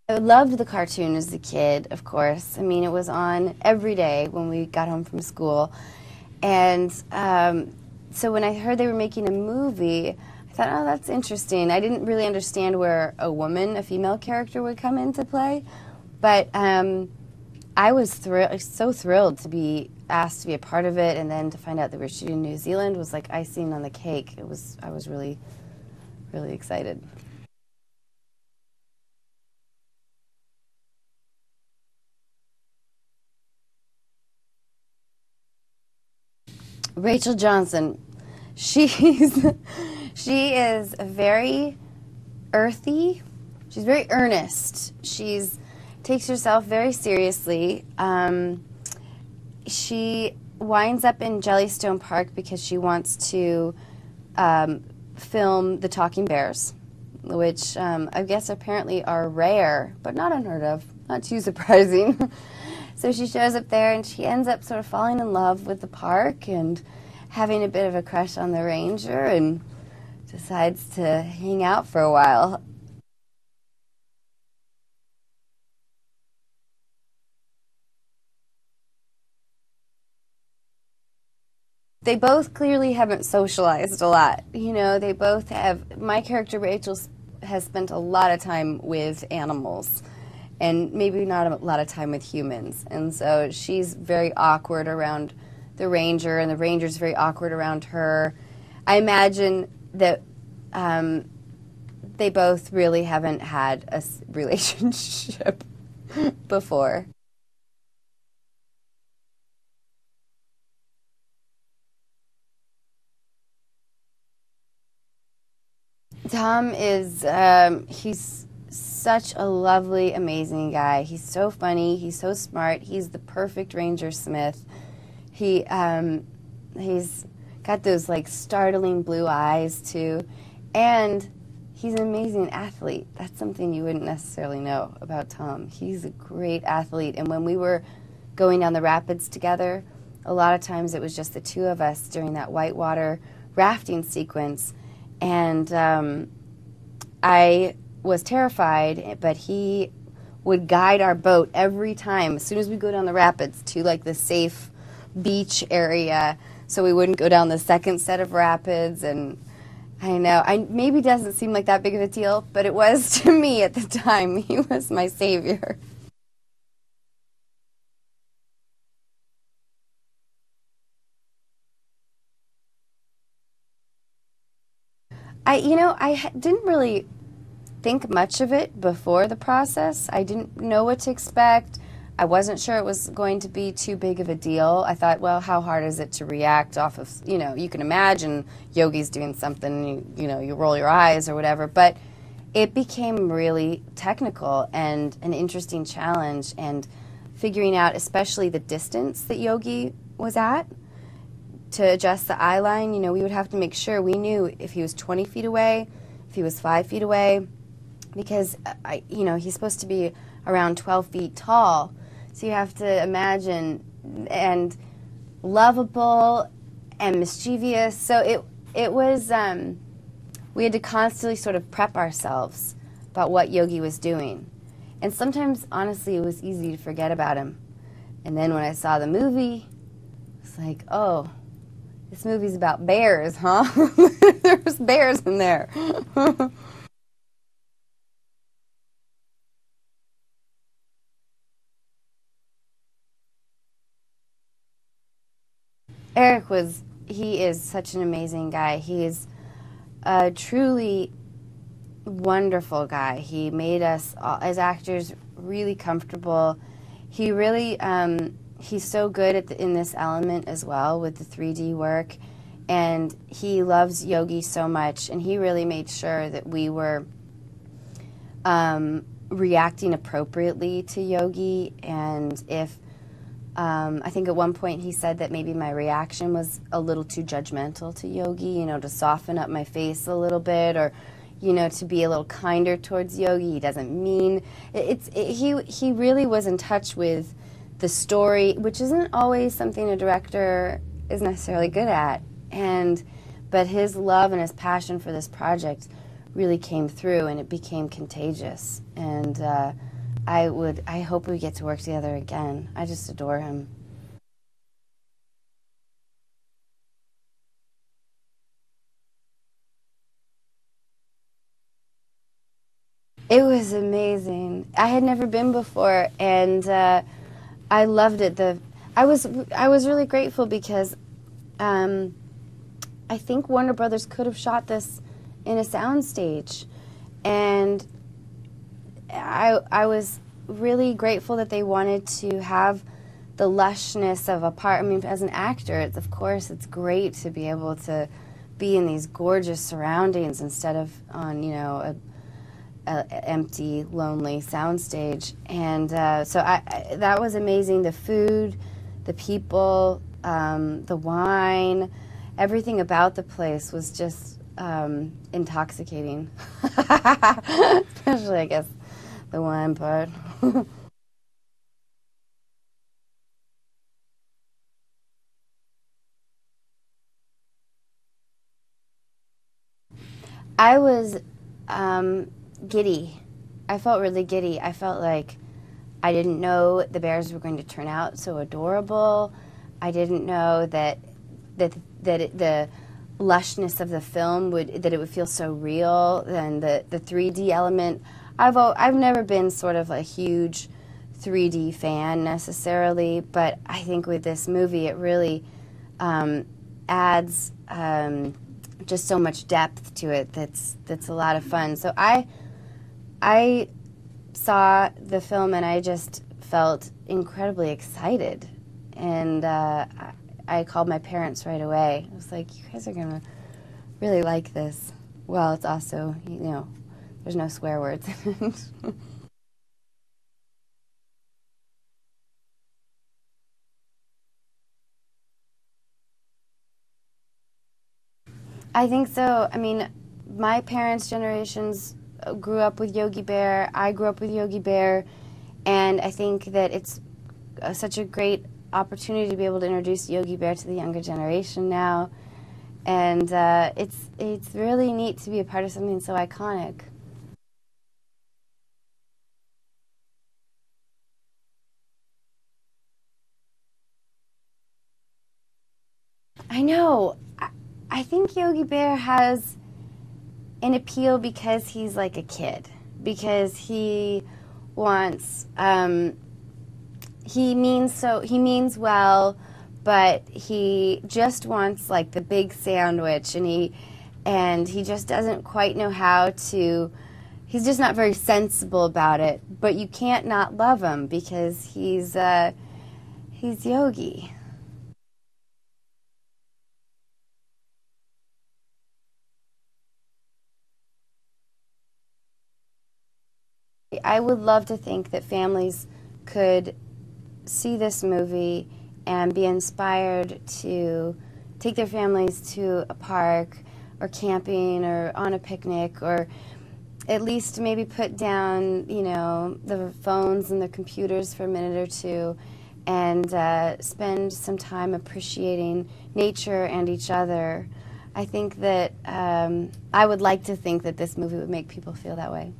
I loved the cartoon as a kid, of course. I mean, it was on every day when we got home from school. And so when I heard they were making a movie, I thought, oh, that's interesting. I didn't really understand where a woman, a female character, would come into play. But I was so thrilled to be asked to be a part of it, and then to find out that we were shooting in New Zealand was like icing on the cake. I was really, really excited. Rachel Johnson, she's she is very earthy. She's very earnest. She's takes herself very seriously. She winds up in Jellystone Park because she wants to film the talking bears, which I guess apparently are rare, but not unheard of. Not too surprising. So she shows up there and she ends up sort of falling in love with the park and having a bit of a crush on the ranger and decides to hang out for a while. They both clearly haven't socialized a lot. You know, they both have, my character Rachel has spent a lot of time with animals and maybe not a lot of time with humans. And so she's very awkward around the ranger, and the ranger's very awkward around her. I imagine that they both really haven't had a relationship before. Tom is, he's such a lovely, amazing guy. He's so funny, he's so smart, he's the perfect Ranger Smith. He's got those like startling blue eyes too, and he's an amazing athlete. That's something you wouldn't necessarily know about Tom. He's a great athlete, and when we were going down the rapids together, a lot of times it was just the two of us during that whitewater rafting sequence, and I was terrified, but he would guide our boat every time as soon as we go down the rapids to like the safe beach area so we wouldn't go down the second set of rapids. And I know, maybe doesn't seem like that big of a deal, but it was to me at the time. He was my savior. I didn't really think much of it before the process. I didn't know what to expect. I wasn't sure it was going to be too big of a deal. I thought, well, how hard is it to react off of, you can imagine Yogi's doing something, you roll your eyes or whatever, but it became really technical and an interesting challenge, and figuring out especially the distance that Yogi was at to adjust the eye line. We would have to make sure we knew if he was 20 feet away, if he was 5 feet away, because he's supposed to be around 12 feet tall. So you have to imagine, and lovable and mischievous. So it was, we had to constantly sort of prep ourselves about what Yogi was doing. And sometimes, honestly, it was easy to forget about him. And then when I saw the movie, it's like, oh, this movie's about bears, huh? There's bears in there. He is such an amazing guy. He's a truly wonderful guy. He made us, all, as actors, really comfortable. He really, he's so good in this element as well with the 3D work. And he loves Yogi so much, and he really made sure that we were reacting appropriately to Yogi. And if I think at one point he said that maybe my reaction was a little too judgmental to Yogi, to soften up my face a little bit, or, to be a little kinder towards Yogi. He doesn't mean, he really was in touch with the story, which isn't always something a director is necessarily good at. But his love and his passion for this project really came through, and it became contagious. And I hope we get to work together again. I just adore him. It was amazing. I had never been before, and I loved it. I was really grateful because I think Warner Brothers could have shot this in a soundstage, and I was really grateful that they wanted to have the lushness of a part. I mean, as an actor, of course, it's great to be able to be in these gorgeous surroundings instead of on, you know, a empty, lonely soundstage. And so that was amazing. The food, the people, the wine, everything about the place was just intoxicating. Especially, I guess, the wine part. I was giddy. I felt really giddy. I felt like I didn't know the bears were going to turn out so adorable. I didn't know that the lushness of the film that it would feel so real, and the 3D element. I've never been sort of a huge 3D fan necessarily, but I think with this movie it really adds just so much depth to it. That's a lot of fun. So I saw the film and I just felt incredibly excited, and I called my parents right away. I was like, "You guys are gonna really like this." Well, it's also, you know, there's no swear words. I think so. I mean, my parents' generations grew up with Yogi Bear. I grew up with Yogi Bear, and I think that it's such a great opportunity to be able to introduce Yogi Bear to the younger generation now, and it's really neat to be a part of something so iconic. I know. I think Yogi Bear has an appeal because he's like a kid, because he wants he means well, but he just wants like the big sandwich, and he just doesn't quite know how to. He's just not very sensible about it. But you can't not love him because he's Yogi. I would love to think that families could see this movie and be inspired to take their families to a park or camping or on a picnic, or at least maybe put down, you know, the phones and the computers for a minute or two, and spend some time appreciating nature and each other. I think that I would like to think that this movie would make people feel that way.